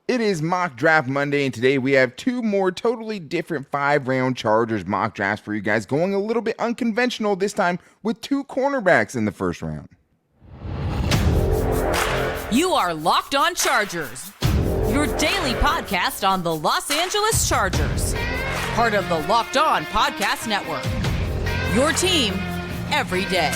It is Mock Draft Monday, and today we have two more totally different 5-round Chargers mock drafts for you guys, going a little bit unconventional this time with two cornerbacks in the first round. You are Locked On Chargers, your daily podcast on the Los Angeles Chargers, part of the Locked On Podcast Network, your team every day.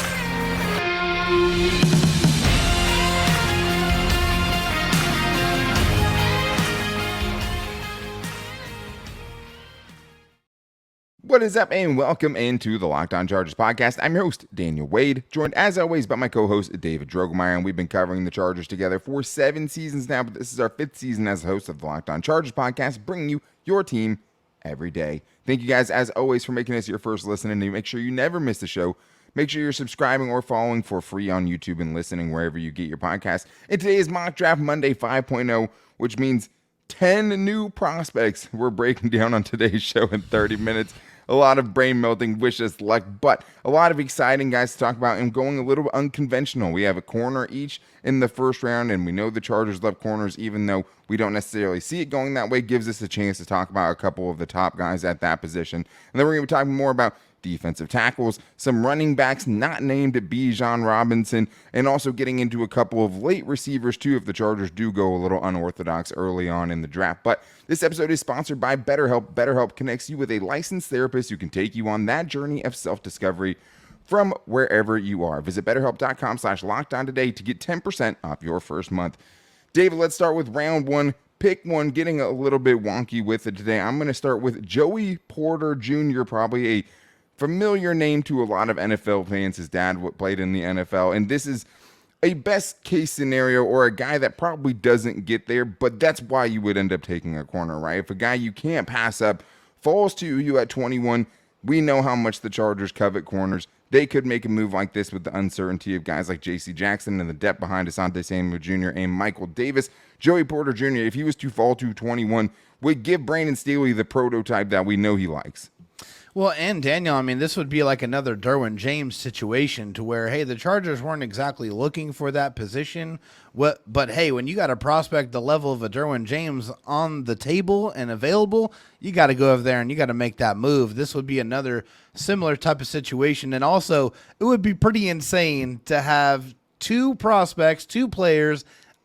What is up, and welcome into the Locked On Chargers podcast. I'm your host, Daniel Wade, joined as always by my co-host, David Drogemeyer, and we've been covering the Chargers together for 7 seasons now, but this is our 5th season as the host of the Locked On Chargers podcast, bringing you your team every day. Thank you guys, as always, for making us your first listen, and to make sure you never miss the show, make sure you're subscribing or following for free on YouTube and listening wherever you get your podcasts. And today is Mock Draft Monday 5.0, which means 10 new prospects we're breaking down on today's show in 30 minutes. A lot of brain melting, wish us luck, but a lot of exciting guys to talk about and going a little unconventional. We have a corner each in the first round, and we know the Chargers love corners, even though we don't necessarily see it going that way. Gives us a chance to talk about a couple of the top guys at that position. And then we're going to be talking more about defensive tackles, some running backs not named Bijan Robinson, and also getting into a couple of late receivers too if the Chargers do go a little unorthodox early on in the draft. But this episode is sponsored by BetterHelp. BetterHelp connects you with a licensed therapist who can take you on that journey of self-discovery from wherever you are. Visit BetterHelp.com/lockedon today to get 10% off your first month. David, let's start with round one. Pick one, getting a little bit wonky with it today. I'm going to start with Joey Porter Jr., probably a familiar name to a lot of NFL fans. His dad played in the NFL, and this is a best case scenario or a guy that probably doesn't get there, but that's why you would end up taking a corner, right? If a guy you can't pass up falls to you at 21, we know how much the Chargers covet corners. They could make a move like this with the uncertainty of guys like J.C. Jackson and the depth behind Asante Samuel Jr. and Michael Davis. Joey Porter Jr., if he was to fall to 21, would give Brandon Staley the prototype that we know he likes. Well, and Daniel, I mean, this would be like another Derwin James situation to where, hey, the Chargers weren't exactly looking for that position. But hey, when you got a prospect the level of a Derwin James on the table and available, you got to go over there and you got to make that move. This would be another similar type of situation. And also, it would be pretty insane to have two prospects, two players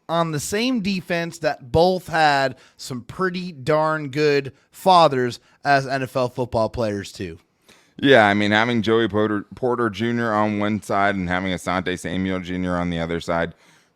on the same defense that both had some pretty darn good fathers as NFL football players too. Yeah, I mean, having Joey Porter Jr. on one side and having Asante Samuel Jr. on the other side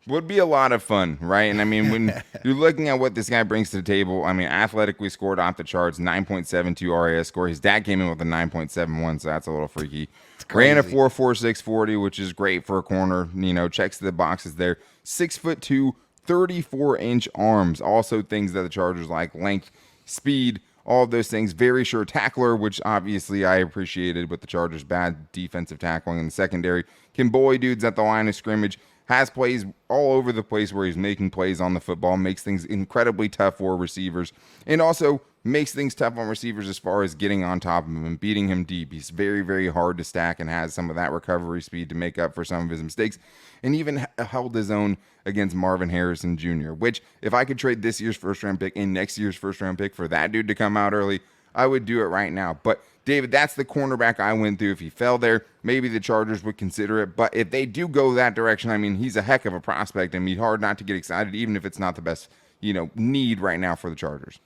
would be a lot of fun, right? And I mean, when you're looking at what this guy brings to the table, I mean, athletically scored off the charts, 9.72 RAS score. His dad came in with a 9.71, so that's a little freaky. Ran a 4.46 40, which is great for a corner. You know, checks the boxes there. 6'2", 34-inch arms. Also things that the Chargers like: length, speed, all of those things. Very sure tackler, which obviously I appreciated with the Chargers' bad defensive tackling in the secondary. Can bully dudes at the line of scrimmage. Has plays all over the place where he's making plays on the football. Makes things incredibly tough for receivers. And also makes things tough on receivers as far as getting on top of him and beating him deep. He's very, very hard to stack and has some of that recovery speed to make up for some of his mistakes. And even held his own against Marvin Harrison Jr., which if I could trade this year's first-round pick and next year's first-round pick for that dude to come out early, I would do it right now. But, David, that's the cornerback I went through. If he fell there, maybe the Chargers would consider it. But if they do go that direction, I mean, he's a heck of a prospect, and it'd be hard not to get excited, even if it's not the best, need right now for the Chargers.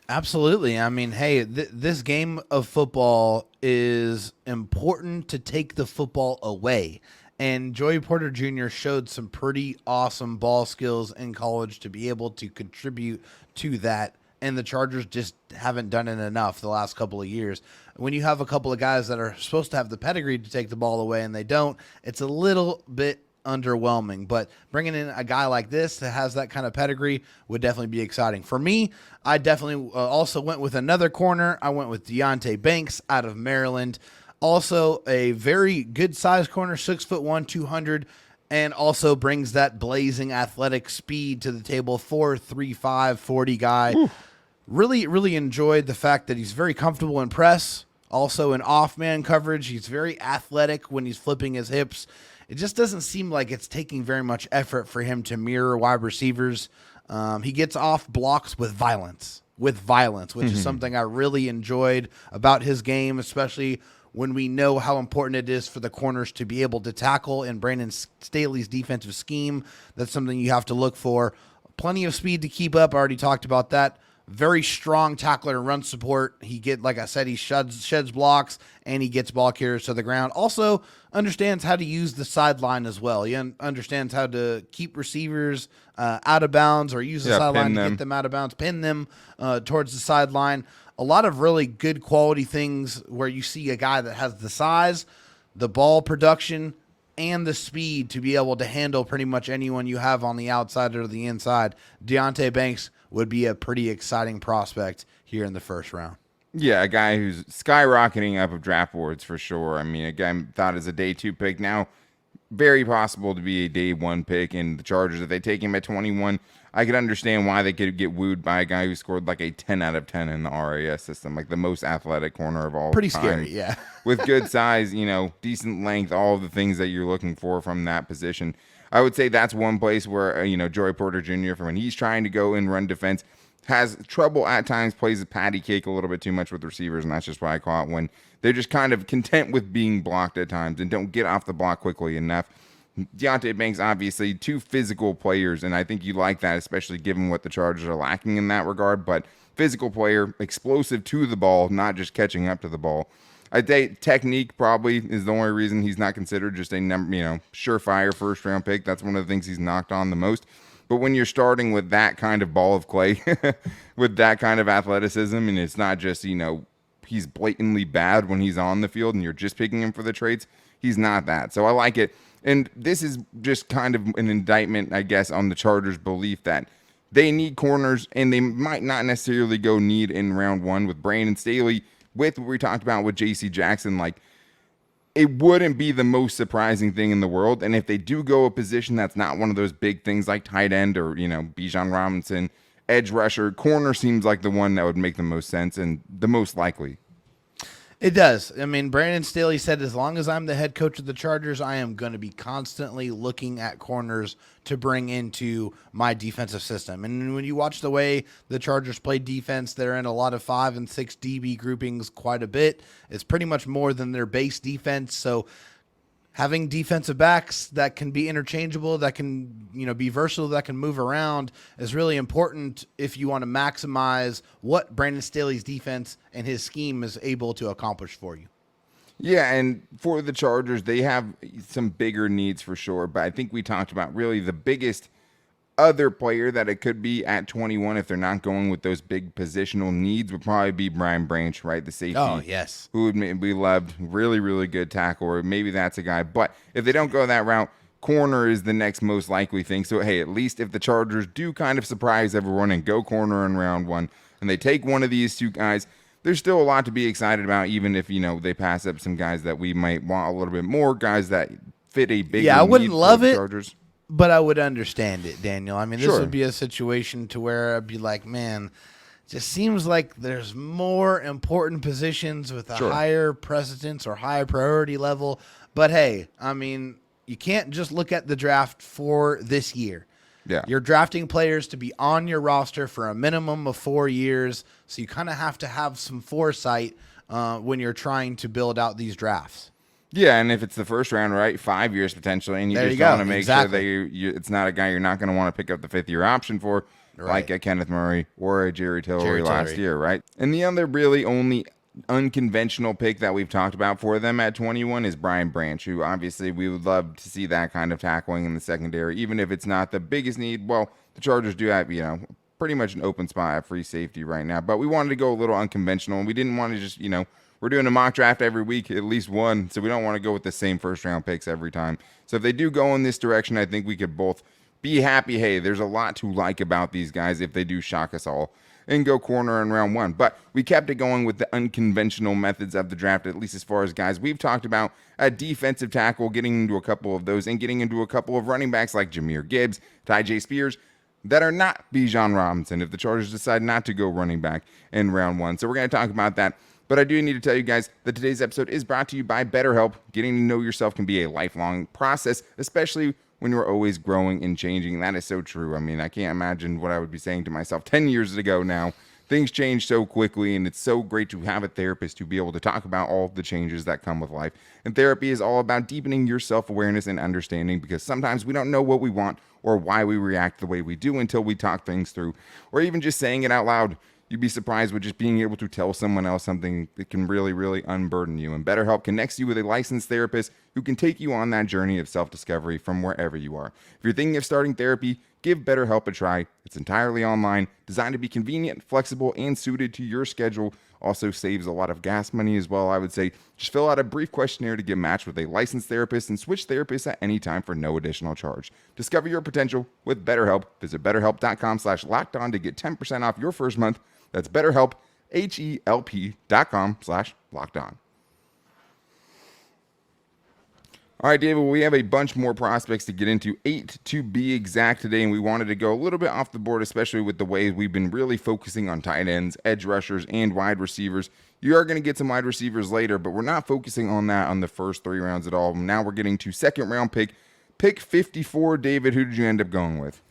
Absolutely. I mean, hey, this game of football is important to take the football away. And Joey Porter Jr. showed some pretty awesome ball skills in college to be able to contribute to that. And the Chargers just haven't done it enough the last couple of years. When you have a couple of guys that are supposed to have the pedigree to take the ball away and they don't, it's a little bit underwhelming. But bringing in a guy like this that has that kind of pedigree would definitely be exciting. For me, I definitely also went with another corner. I went with Deonte Banks out of Maryland. Also a very good size corner, 6'1", 200, and also brings that blazing athletic speed to the table. 4.35 40 guy. Ooh. Really enjoyed the fact that he's very comfortable in press. Also in off-man coverage, he's very athletic when he's flipping his hips. It just doesn't seem like it's taking very much effort for him to mirror wide receivers. He gets off blocks with violence, which is something I really enjoyed about his game, especially when we know how important it is for the corners to be able to tackle in Brandon Staley's defensive scheme. That's something you have to look for. Plenty of speed to keep up. I already talked about that. Very strong tackler and run support. Like I said, he sheds blocks and he gets ball carriers to the ground. Also understands how to use the sideline as well. He understands how to keep receivers out of bounds or use the sideline to get them out of bounds, pin them towards the sideline. A lot of really good quality things where you see a guy that has the size, the ball production, and the speed to be able to handle pretty much anyone you have on the outside or the inside. Deonte Banks would be a pretty exciting prospect here in the first round. Yeah, a guy who's skyrocketing up of draft boards for sure. I mean, a guy thought as a day 2 pick, now very possible to be a day 1 pick. And the Chargers, if they take him at 21, I could understand why they could get wooed by a guy who scored like a 10 out of 10 in the RAS system, like the most athletic corner of all Pretty time. scary, yeah. With good size, decent length, all of the things that you're looking for from that position. I would say that's one place where, Joey Porter Jr., when he's trying to go and run defense, has trouble at times, plays a patty cake a little bit too much with receivers, and that's just why I call it when they're just kind of content with being blocked at times and don't get off the block quickly enough. Deonte Banks, obviously, 2 physical players, and I think you like that, especially given what the Chargers are lacking in that regard, but physical player, explosive to the ball, not just catching up to the ball. I'd say technique probably is the only reason he's not considered just a surefire first-round pick. That's one of the things he's knocked on the most. But when you're starting with that kind of ball of clay, with that kind of athleticism, and it's not just, he's blatantly bad when he's on the field and you're just picking him for the traits, he's not that. So I like it. And this is just kind of an indictment, I guess, on the Chargers' belief that they need corners and they might not necessarily go need in round 1 with Brandon Staley. With what we talked about with J.C. Jackson, like, it wouldn't be the most surprising thing in the world. And if they do go a position that's not one of those big things like tight end or, Bijan Robinson, edge rusher, corner seems like the one that would make the most sense and the most likely. It does. I mean, Brandon Staley said, as long as I'm the head coach of the Chargers, I am going to be constantly looking at corners to bring into my defensive system. And when you watch the way the Chargers play defense, they're in a lot of 5 and 6 DB groupings quite a bit. It's pretty much more than their base defense. So having defensive backs that can be interchangeable, that can, be versatile, that can move around is really important if you want to maximize what Brandon Staley's defense and his scheme is able to accomplish for you. Yeah, and for the Chargers, they have some bigger needs for sure, but I think we talked about really the biggest other player that it could be at 21 if they're not going with those big positional needs would probably be Brian Branch, right? The safety. Oh, yes. Who we loved. Really, really good tackle, or maybe that's a guy. But if they don't go that route, corner is the next most likely thing. So, hey, at least if the Chargers do kind of surprise everyone and go corner in round 1 and they take one of these 2 guys, there's still a lot to be excited about, even if, they pass up some guys that we might want a little bit more, guys that fit a big I wouldn't love it. Chargers. But I would understand it, Daniel. I mean, this Sure. would be a situation to where I'd be like, man, it just seems like there's more important positions with a higher precedence or higher priority level. But hey, I mean, you can't just look at the draft for this year. Yeah. You're drafting players to be on your roster for a minimum of 4 years. So you kind of have to have some foresight when you're trying to build out these drafts. Yeah, and if it's the first round, right, 5 years potentially, and you just want to make sure that it's not a guy you're not going to want to pick up the 5th-year option for, like a Kenneth Murray or a Jerry Tillery last year, right? And the other really only unconventional pick that we've talked about for them at 21 is Brian Branch, who obviously we would love to see that kind of tackling in the secondary, even if it's not the biggest need. Well, the Chargers do have, pretty much an open spot at free safety right now, but we wanted to go a little unconventional, and we didn't want to just, we're doing a mock draft every week, at least one, so we don't want to go with the same first-round picks every time. So if they do go in this direction, I think we could both be happy. Hey, there's a lot to like about these guys if they do shock us all and go corner in round 1. But we kept it going with the unconventional methods of the draft, at least as far as guys we've talked about. A defensive tackle, getting into a couple of those, and getting into a couple of running backs like Jahmyr Gibbs, Tyjae Spears, that are not Bijan Robinson if the Chargers decide not to go running back in round 1. So we're going to talk about that. But I do need to tell you guys that today's episode is brought to you by BetterHelp. Getting to know yourself can be a lifelong process, especially when you're always growing and changing. And that is so true. I mean, I can't imagine what I would be saying to myself 10 years ago now. Things change so quickly, and it's so great to have a therapist to be able to talk about all of the changes that come with life. And therapy is all about deepening your self-awareness and understanding, because sometimes we don't know what we want or why we react the way we do until we talk things through, or even just saying it out loud. You'd be surprised with just being able to tell someone else something that can really, really unburden you. And BetterHelp connects you with a licensed therapist who can take you on that journey of self-discovery from wherever you are. If you're thinking of starting therapy, give BetterHelp a try. It's entirely online, designed to be convenient, flexible, and suited to your schedule. Also saves a lot of gas money as well, I would say. Just fill out a brief questionnaire to get matched with a licensed therapist and switch therapists at any time for no additional charge. Discover your potential with BetterHelp. Visit BetterHelp.com/lockedon to get 10% off your first month. That's BetterHelp, HELP.com/lockedon. All right, David, we have a bunch more prospects to get into, 8 to be exact today, and we wanted to go a little bit off the board, especially with the way we've been really focusing on tight ends, edge rushers, and wide receivers. You are going to get some wide receivers later, but we're not focusing on that on the first 3 rounds at all. Now we're getting to second round pick 54. David, who did you end up going with?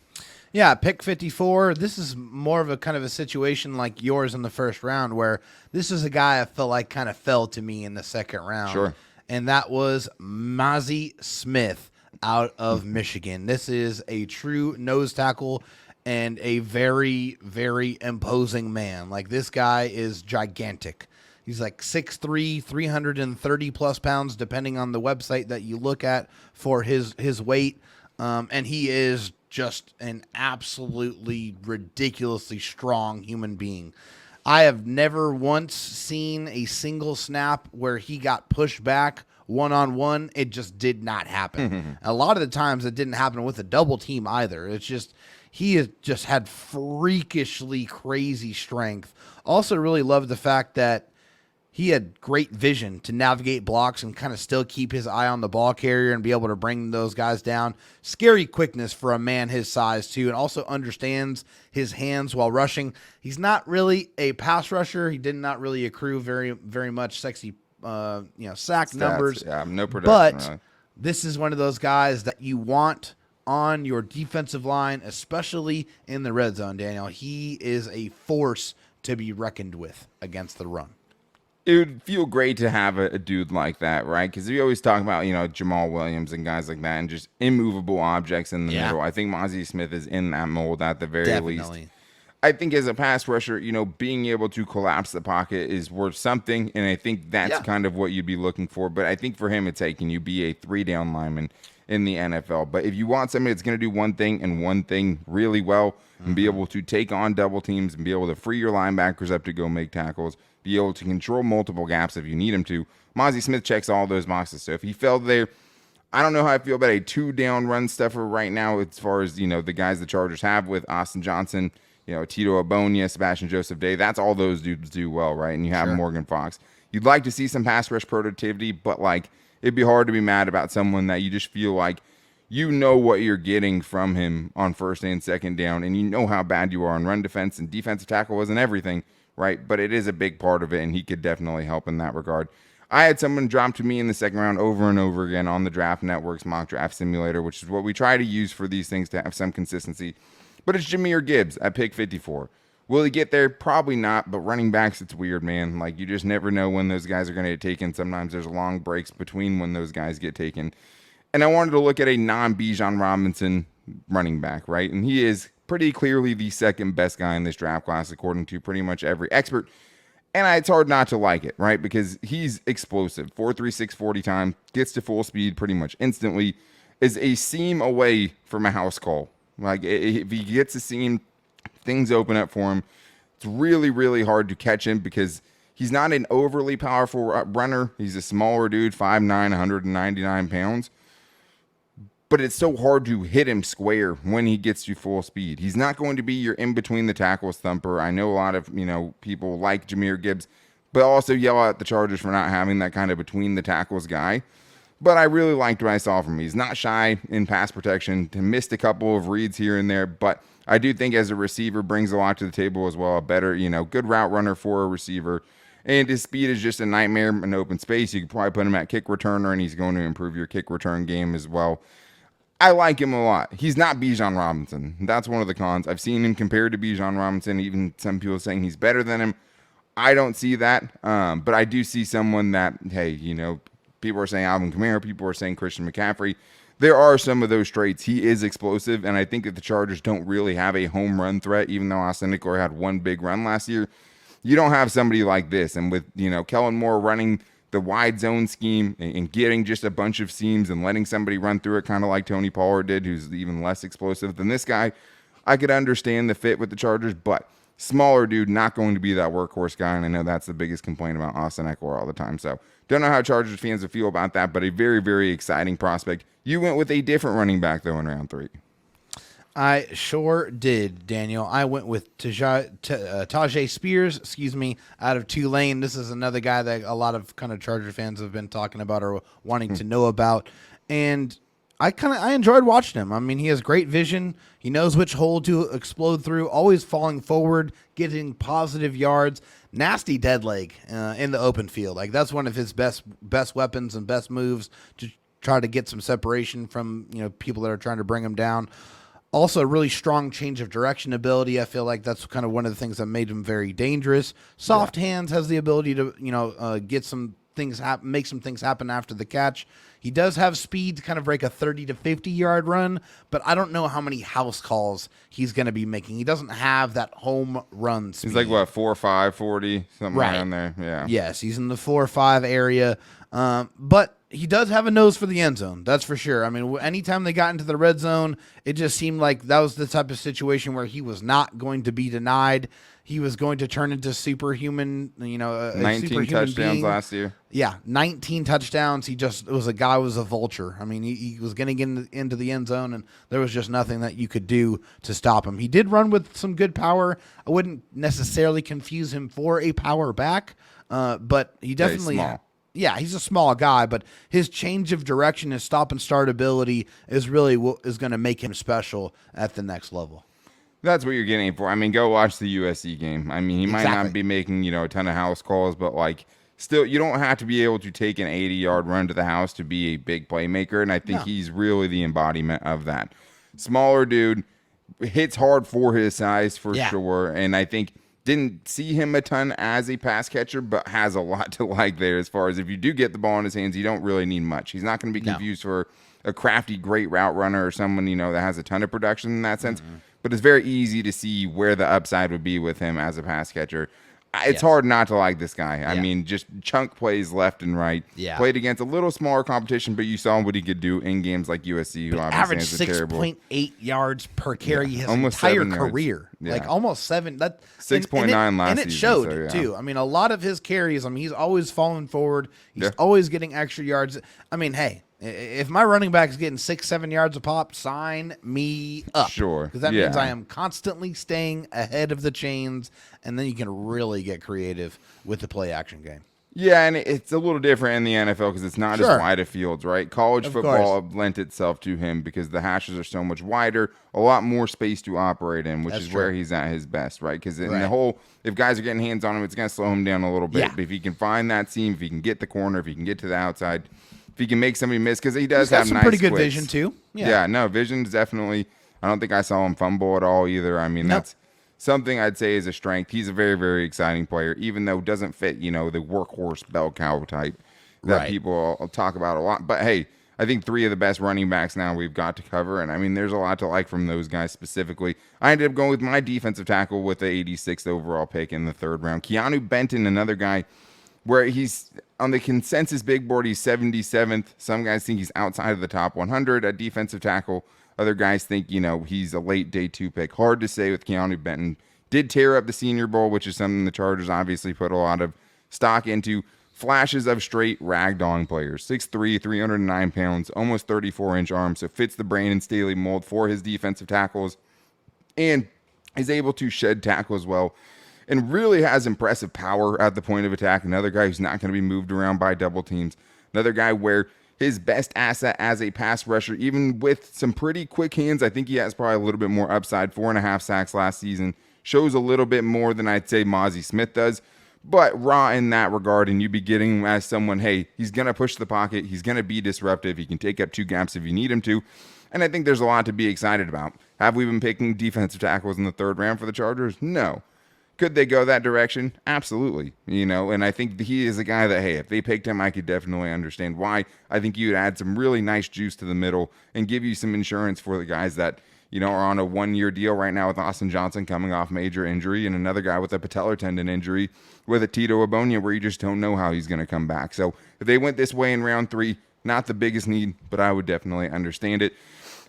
Yeah, pick 54. This is more of a kind of a situation like yours in the first round, where this is a guy I felt like kind of fell to me in the second round. Sure. And that was Mazi Smith out of Michigan. This is a true nose tackle and a very, very imposing man. Like, this guy is gigantic. He's like 6'3", 330 plus pounds, depending on the website that you look at for his weight. And he is just an absolutely ridiculously strong human being. I have never once seen a single snap where he got pushed back one-on-one. It just did not happen. A lot of the times it didn't happen with a double team either. It's just, he has just had freakishly crazy strength. Also really loved the fact that he had great vision to navigate blocks and kind of still keep his eye on the ball carrier and be able to bring those guys down. Scary quickness for a man his size, too, and also understands his hands while rushing. He's not really a pass rusher. He did not really accrue very, very much sexy sack Stats, numbers. Yeah, no production. But really. This is one of those guys that you want on your defensive line, especially in the red zone, Daniel. He is a force to be reckoned with against the run. It would feel great to have a dude like that, right? Because we always talk about, Jamal Williams and guys like that and just immovable objects in the middle. I think Mazi Smith is in that mold at the very least. I think as a pass rusher, being able to collapse the pocket is worth something, and I think that's kind of what you'd be looking for. But I think for him, it's hey, can you be a 3-down lineman in the NFL? But if you want somebody that's going to do one thing and one thing really well and be able to take on double teams and be able to free your linebackers up to go make tackles, be able to control multiple gaps if you need him to, Mazi Smith checks all those boxes. So if he fell there, I don't know how I feel about a 2-down run stuffer right now as far as, the guys the Chargers have with Austin Johnson, Tito Abonia, Sebastian Joseph Day. That's all those dudes do well, right? And you have Morgan Fox. You'd like to see some pass rush productivity, but, it'd be hard to be mad about someone that you just feel like what you're getting from him on first and second down, and how bad you are on run defense, and defensive tackle isn't everything, right? But it is a big part of it, and he could definitely help in that regard. I had someone drop to me in the second round over and over again on the Draft Network's mock draft simulator, which is what we try to use for these things to have some consistency. But it's Jahmyr Gibbs at pick 54. Will he get there? Probably not, but running backs, it's weird, man. You just never know when those guys are going to get taken. Sometimes there's long breaks between when those guys get taken. And I wanted to look at a non-Bijan Robinson running back, right? And he is pretty clearly the second best guy in this draft class, according to pretty much every expert. And it's hard not to like it, right? Because he's explosive. 4.36 40 time, gets to full speed pretty much instantly, is a seam away from a house call. If he gets a seam, things open up for him. It's really, really hard to catch him because he's not an overly powerful runner. He's a smaller dude, 5'9", 199 pounds. But it's so hard to hit him square when he gets to full speed. He's not going to be your in-between the tackles thumper. I know a lot of, people like Jahmyr Gibbs, but also yell at the Chargers for not having that kind of between the tackles guy. But I really liked what I saw from him. He's not shy in pass protection. He missed a couple of reads here and there, but I do think as a receiver brings a lot to the table as well. A better, good route runner for a receiver. And his speed is just a nightmare in open space. You could probably put him at kick returner, and he's going to improve your kick return game as well. I like him a lot. He's not Bijan Robinson. That's one of the cons. I've seen him compared to Bijan Robinson, even some people saying he's better than him. I don't see that, but I do see someone that, hey, people are saying Alvin Kamara, people are saying Christian McCaffrey. There are some of those traits. He is explosive, and I think that the Chargers don't really have a home run threat, even though Austin Eckler had one big run last year. You don't have somebody like this, and with, Kellen Moore running the wide zone scheme and getting just a bunch of seams and letting somebody run through it, kind of like Tony Pollard did, who's even less explosive than this guy, I could understand the fit with the Chargers, but smaller dude, not going to be that workhorse guy, and I know that's the biggest complaint about Austin Eckler all the time. So don't know how Chargers fans would feel about that, but a very, very exciting prospect. You went with a different running back, though, in round 3. I sure did, Daniel. I went with Tyjae Spears, out of Tulane. This is another guy that a lot of kind of Charger fans have been talking about or wanting to know about. And I enjoyed watching him. I mean, he has great vision. He knows which hole to explode through, always falling forward, getting positive yards. Nasty dead leg in the open field. Like, that's one of his best weapons and best moves to try to get some separation from, people that are trying to bring him down. Also, a really strong change of direction ability. I feel like that's kind of one of the things that made him very dangerous. Soft hands, has the ability to, get some things make some things happen after the catch. He does have speed to kind of break a 30 to 50 yard run, but I don't know how many house calls he's going to be making. He doesn't have that home run speed. He's like, what, 4.5, 40, something around there. Yeah. Yes, he's in the 4 or 5 area. But he does have a nose for the end zone. That's for sure. I mean, anytime they got into the red zone, it just seemed like that was the type of situation where he was not going to be denied. He was going to turn into superhuman, 19 superhuman touchdowns being. last year. Yeah, 19 touchdowns. Was a vulture. I mean, he was going to get into the end zone, and there was just nothing that you could do to stop him. He did run with some good power. I wouldn't necessarily confuse him for a power back, but he definitely... small. Yeah, he's a small guy, but his change of direction, his stop and start ability is really what is going to make him special at the next level. That's what you're getting for. I mean, go watch the USC game. I mean, he might not be making, a ton of house calls, but still, you don't have to be able to take an 80-yard run to the house to be a big playmaker, and I think he's really the embodiment of that. Smaller dude, hits hard for his size for sure, and I think didn't see him a ton as a pass catcher, but has a lot to like there as far as if you do get the ball in his hands, you don't really need much. He's not going to be confused for a crafty, great route runner or someone, that has a ton of production in that sense. Mm-hmm. But it's very easy to see where the upside would be with him as a pass catcher. It's hard not to like this guy. I mean, just chunk plays left and right. Yeah. Played against a little smaller competition, but you saw what he could do in games like USC, who obviously has a terrible... Average 6.8 yards per carry his entire career. Yeah. Like almost 7. 6.9 last season. And it showed, too. I mean, a lot of his carries, he's always falling forward. He's always getting extra yards. I mean, hey, if my running back is getting 6-7 yards a pop, sign me up. Sure. Because that means I am constantly staying ahead of the chains, and then you can really get creative with the play action game. Yeah, and it's a little different in the NFL because it's not as wide of fields, right? College football lent itself to him because the hashes are so much wider, a lot more space to operate in, which is where he's at his best, right? Because in the whole, if guys are getting hands on him, it's going to slow him down a little bit. Yeah. But if he can find that seam, if he can get the corner, if he can get to the outside, if he can make somebody miss, because he does have some nice pretty good quicks. Vision too. Yeah, no, vision's definitely. I don't think I saw him fumble at all either. I mean, that's something I'd say is a strength. He's a very, very exciting player, even though doesn't fit, the workhorse bell cow type that people talk about a lot. But hey, I think 3 of the best running backs now we've got to cover, and I mean, there's a lot to like from those guys specifically. I ended up going with my defensive tackle with the 86th overall pick in the 3rd round. Keeanu Benton, another guy where he's on the consensus big board, he's 77th. Some guys think he's outside of the top 100 at defensive tackle. Other guys think, he's a late day 2 pick. Hard to say with Keeanu Benton. Did tear up the Senior Bowl, which is something the Chargers obviously put a lot of stock into. Flashes of straight ragdolling players. 6'3", 309 pounds, almost 34-inch arms. So fits the Brandon Staley mold for his defensive tackles. And is able to shed tackle as well. And really has impressive power at the point of attack. Another guy who's not going to be moved around by double teams. Another guy where his best asset as a pass rusher, even with some pretty quick hands, I think he has probably a little bit more upside. 4.5 sacks last season. Shows a little bit more than I'd say Mazi Smith does. But raw in that regard, and you'd be getting as someone, hey, he's going to push the pocket. He's going to be disruptive. He can take up 2 gaps if you need him to. And I think there's a lot to be excited about. Have we been picking defensive tackles in the third round for the Chargers? No. Could they go that direction? Absolutely. And I think he is a guy that, hey, if they picked him, I could definitely understand why. I think you'd add some really nice juice to the middle and give you some insurance for the guys that, are on a 1-year deal right now with Austin Johnson coming off major injury and another guy with a patellar tendon injury with a Tito Abonia where you just don't know how he's going to come back. So if they went this way in round 3, not the biggest need, but I would definitely understand it.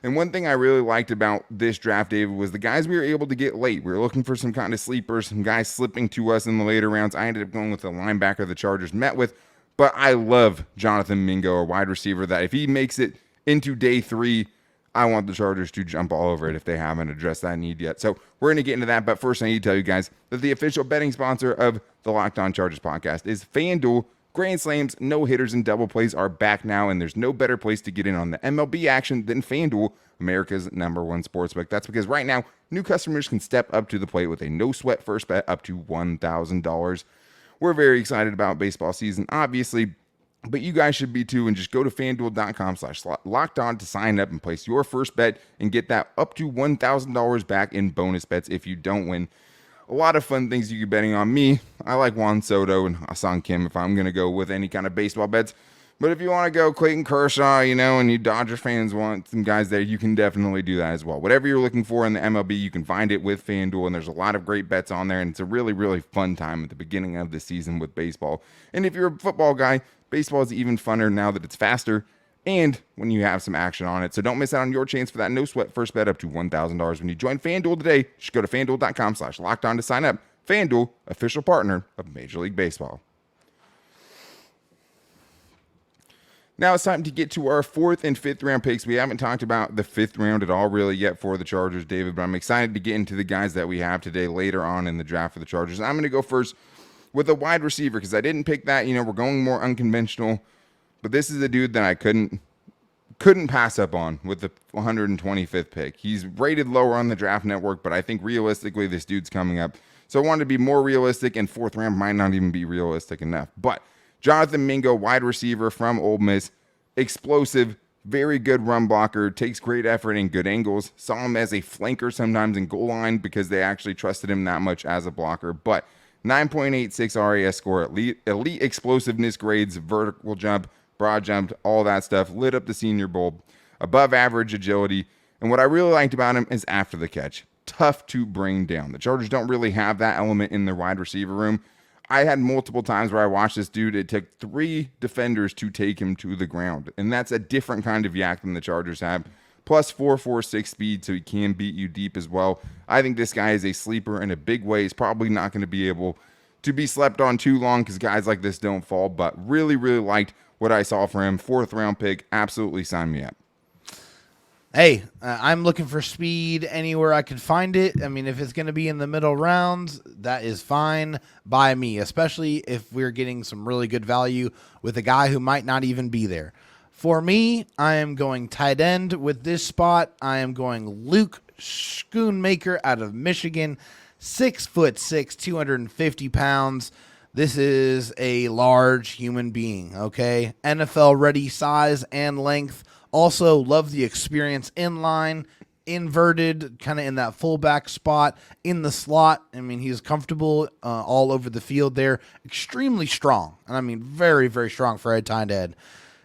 And one thing I really liked about this draft, David, was the guys we were able to get late. We were looking for some kind of sleepers, some guys slipping to us in the later rounds. I ended up going with the linebacker the Chargers met with, but I love Jonathan Mingo, a wide receiver, that if he makes it into day 3, I want the Chargers to jump all over it if they haven't addressed that need yet. So we're going to get into that, but first I need to tell you guys that the official betting sponsor of the Locked On Chargers podcast is FanDuel. Grand slams, no hitters, and double plays are back now, and there's no better place to get in on the MLB action than FanDuel, America's #1 sportsbook. That's because right now, new customers can step up to the plate with a no-sweat first bet up to $1,000. We're very excited about baseball season, obviously, but you guys should be too, and just go to FanDuel.com/lockedon to sign up and place your first bet and get that up to $1,000 back in bonus bets if you don't win. A lot of fun things you can be betting on. Me, I like Juan Soto and Hassan Kim if I'm going to go with any kind of baseball bets. But if you want to go Clayton Kershaw, and you Dodger fans want some guys there, you can definitely do that as well. Whatever you're looking for in the MLB, you can find it with FanDuel, and there's a lot of great bets on there, and it's a really, really fun time at the beginning of the season with baseball. And if you're a football guy, baseball is even funner now that it's faster and when you have some action on it. So don't miss out on your chance for that no-sweat first bet up to $1,000 when you join FanDuel today. Just go to FanDuel.com/lockedon to sign up. FanDuel, official partner of Major League Baseball. Now it's time to get to our 4th and 5th round picks. We haven't talked about the 5th round at all really yet for the Chargers, David, but I'm excited to get into the guys that we have today later on in the draft for the Chargers. I'm going to go first with a wide receiver because I didn't pick that. We're going more unconventional. But this is a dude that I couldn't pass up on with the 125th pick. He's rated lower on the Draft Network, but I think realistically this dude's coming up. So I wanted to be more realistic, and 4th round might not even be realistic enough. But Jonathan Mingo, wide receiver from Ole Miss, explosive, very good run blocker, takes great effort and good angles. Saw him as a flanker sometimes in goal line because they actually trusted him that much as a blocker. But 9.86 RAS score, elite explosiveness grades, vertical jump, broad jumped, all that stuff, lit up the Senior Bowl, above average agility. And what I really liked about him is after the catch. Tough to bring down. The Chargers don't really have that element in their wide receiver room. I had multiple times where I watched this dude. It took 3 defenders to take him to the ground. And that's a different kind of yak than the Chargers have. Plus 4.46 speed, so he can beat you deep as well. I think this guy is a sleeper in a big way. He's probably not going to be able to be slept on too long because guys like this don't fall. But really, really liked what I saw for him. 4th round pick. Absolutely sign me up. Hey, I'm looking for speed anywhere I can find it. I mean, if it's going to be in the middle rounds, that is fine by me, especially if we're getting some really good value with a guy who might not even be there. For me, I am going tight end with this spot. I am going Luke Schoonmaker out of Michigan, 6'6", 250 pounds. This is a large human being, okay? NFL-ready size and length. Also, love the experience in line, inverted, kind of in that fullback spot, in the slot. I mean, he's comfortable all over the field there. Extremely strong, and I mean very, very strong for a tight end.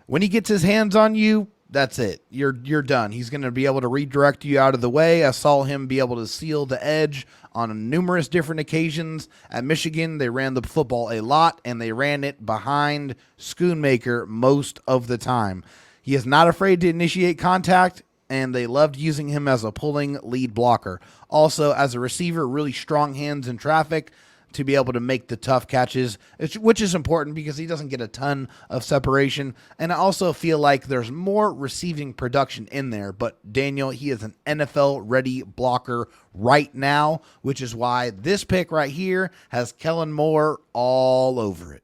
When he gets his hands on you, that's it. You're done. He's going to be able to redirect you out of the way. I saw him be able to seal the edge on numerous different occasions. At Michigan, they ran the football a lot, and they ran it behind Schoonmaker most of the time. He is not afraid to initiate contact, and they loved using him as a pulling lead blocker. Also, as a receiver, really strong hands in traffic to be able to make the tough catches, which is important because he doesn't get a ton of separation. And I also feel like there's more receiving production in there. But Daniel, he is an NFL-ready blocker right now, which is why this pick right here has Kellen Moore all over it.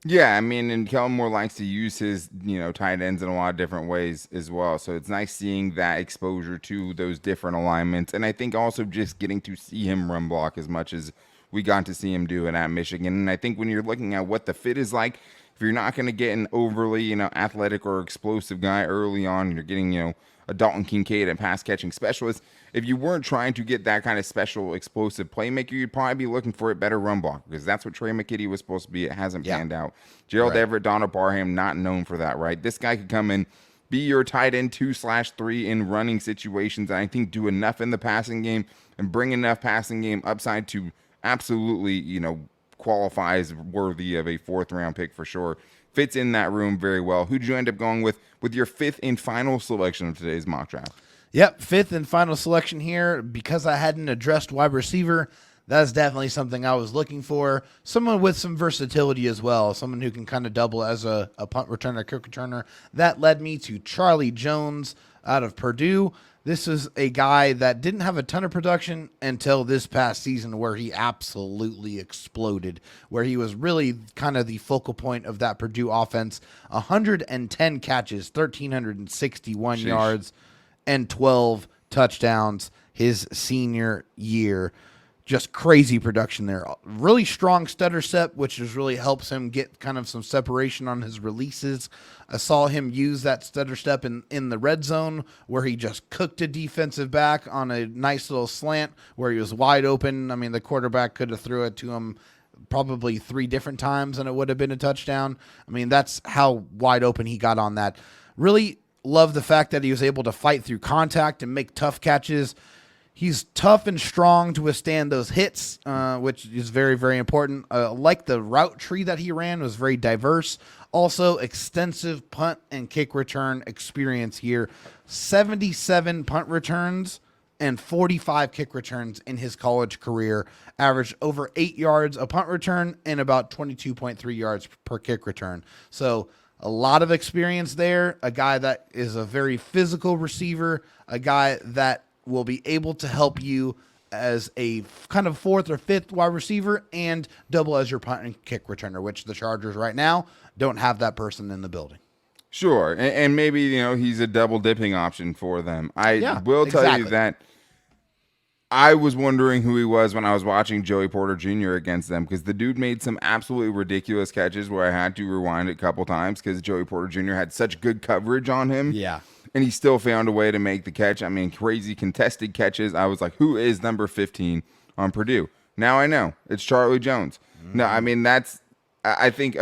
Yeah, I mean, and Kellen Moore likes to use his, tight ends in a lot of different ways as well. So it's nice seeing that exposure to those different alignments. And I think also just getting to see him run block as much as we got to see him do it at Michigan. And I think when you're looking at what the fit is like, if you're not going to get an overly, athletic or explosive guy early on, you're getting, a a Dalton Kincaid and pass catching specialist. If you weren't trying to get that kind of special explosive playmaker, you'd probably be looking for a better run blocker, because that's what Trey McKitty was supposed to be. It hasn't panned out. Gerald Everett, Donald Parham, not known for that, right? This guy could come in, be your tight end 2/3 in running situations, and I think do enough in the passing game and bring enough passing game upside to absolutely, qualify as worthy of a 4th-round pick for sure. Fits in that room very well. Who'd you end up going with your 5th and final selection of today's mock draft? Yep, 5th and final selection here. Because I hadn't addressed wide receiver, that's definitely something I was looking for. Someone with some versatility as well. Someone who can kind of double as a punt returner, kick returner. That led me to Charlie Jones out of Purdue. This is a guy that didn't have a ton of production until this past season, where he absolutely exploded, where he was really kind of the focal point of that Purdue offense. 110 catches, 1,361 yards, and 12 touchdowns his senior year. Just crazy production there. Really strong stutter step, which just really helps him get kind of some separation on his releases. I saw him use that stutter step in the red zone, where he just cooked a defensive back on a nice little slant where he was wide open. I mean, the quarterback could have threw it to him probably 3 different times and it would have been a touchdown. I mean, that's how wide open he got on that. Really love the fact that he was able to fight through contact and make tough catches. He's tough and strong to withstand those hits, which is very, very important. Like the route tree that he ran was very diverse. Also, extensive punt and kick return experience here. 77 punt returns and 45 kick returns in his college career. Averaged over 8 yards a punt return and about 22.3 yards per kick return. So a lot of experience there. A guy that is a very physical receiver. A guy that will be able to help you as a kind of 4th or 5th wide receiver and double as your punt and kick returner, which the Chargers right now don't have that person in the building. Sure, and maybe, he's a double dipping option for them. I will tell you that I was wondering who he was when I was watching Joey Porter Jr. against them, because the dude made some absolutely ridiculous catches where I had to rewind it a couple times because Joey Porter Jr. had such good coverage on him. Yeah. And he still found a way to make the catch. I mean, crazy contested catches. I was like, who is number 15 on Purdue? Now I know. It's Charlie Jones. No, I mean, that's, I think,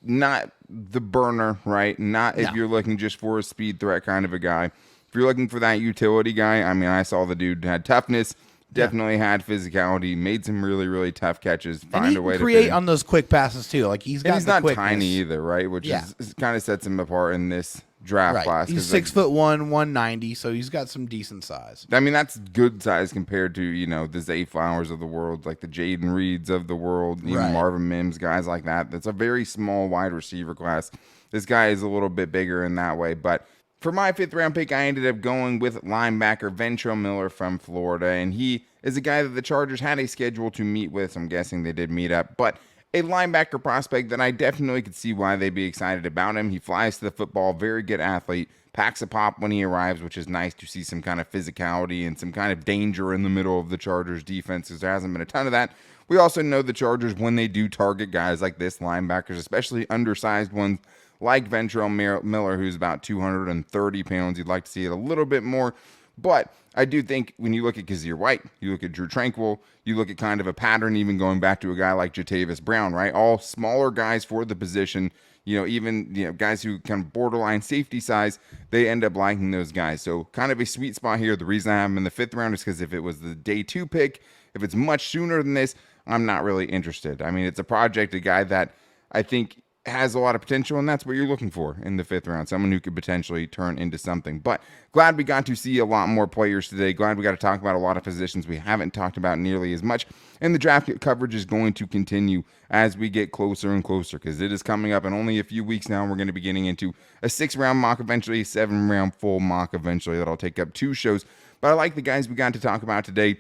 not the burner, right? Not if you're looking just for a speed threat kind of a guy. If you're looking for that utility guy, I mean, I saw the dude had toughness, definitely had physicality, made some really, really tough catches, find a way to create on those quick passes too. Like he's not quickness. Tiny either, right? Which is kind of sets him apart in this draft class. He's 6'1", 190, so he's got some decent size. I mean, that's good size compared to, the Zay Flowers of the world, like the Jaden Reeds of the world, even Marvin Mims, guys like that. That's a very small wide receiver class. This guy is a little bit bigger in that way, but for my 5th-round pick, I ended up going with linebacker Ventrell Miller from Florida, and he is a guy that the Chargers had a schedule to meet with, so I'm guessing they did meet up, but a linebacker prospect that I definitely could see why they'd be excited about him. He flies to the football, very good athlete, packs a pop when he arrives, which is nice to see some kind of physicality and some kind of danger in the middle of the Chargers defense, because there hasn't been a ton of that. We also know the Chargers, when they do target guys like this, linebackers, especially undersized ones, like Ventrell Miller, who's about 230 pounds. You'd like to see it a little bit more. But I do think when you look at Kazir White, you look at Drew Tranquill, you look at kind of a pattern, even going back to a guy like Jatavis Brown, right? All smaller guys for the position, even guys who kind of borderline safety size, they end up liking those guys. So kind of a sweet spot here. The reason I have him in the 5th round is because if it was the day 2 pick, if it's much sooner than this, I'm not really interested. I mean, it's a project, a guy that I think has a lot of potential, and that's what you're looking for in the 5th round, someone who could potentially turn into something. But glad we got to see a lot more players today. Glad we got to talk about a lot of positions we haven't talked about nearly as much, and the draft coverage is going to continue as we get closer and closer, because it is coming up in only a few weeks now. We're going to be getting into a 6-round mock eventually, a 7-round full mock eventually. That'll take up 2 shows, but I like the guys we got to talk about today.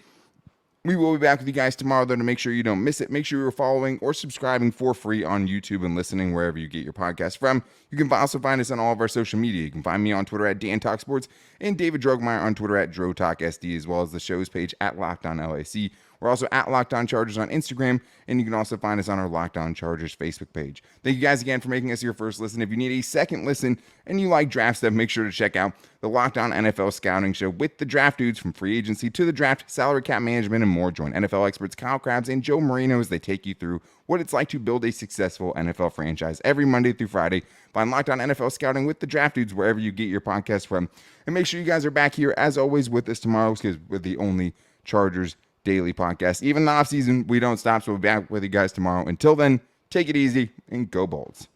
We will be back with you guys tomorrow, though, to make sure you don't miss it. Make sure you're following or subscribing for free on YouTube and listening wherever you get your podcast from. You can also find us on all of our social media. You can find me on Twitter at DanTalkSports and David Drogemeyer on Twitter at DroTalkSD, as well as the show's page at Locked On LAC, We're also at Locked On Chargers on Instagram, and you can also find us on our Locked On Chargers Facebook page. Thank you guys again for making us your first listen. If you need a second listen and you like draft stuff, make sure to check out the Locked On NFL Scouting Show with the draft dudes from free agency to the draft, salary cap management, and more. Join NFL experts Kyle Krabs and Joe Marino as they take you through what it's like to build a successful NFL franchise every Monday through Friday. Find Locked On NFL Scouting with the draft dudes wherever you get your podcast from. And make sure you guys are back here, as always, with us tomorrow, because we're the only Chargers daily podcast. Even in the offseason, we don't stop, so we'll be back with you guys tomorrow. Until then, take it easy and go Bolts.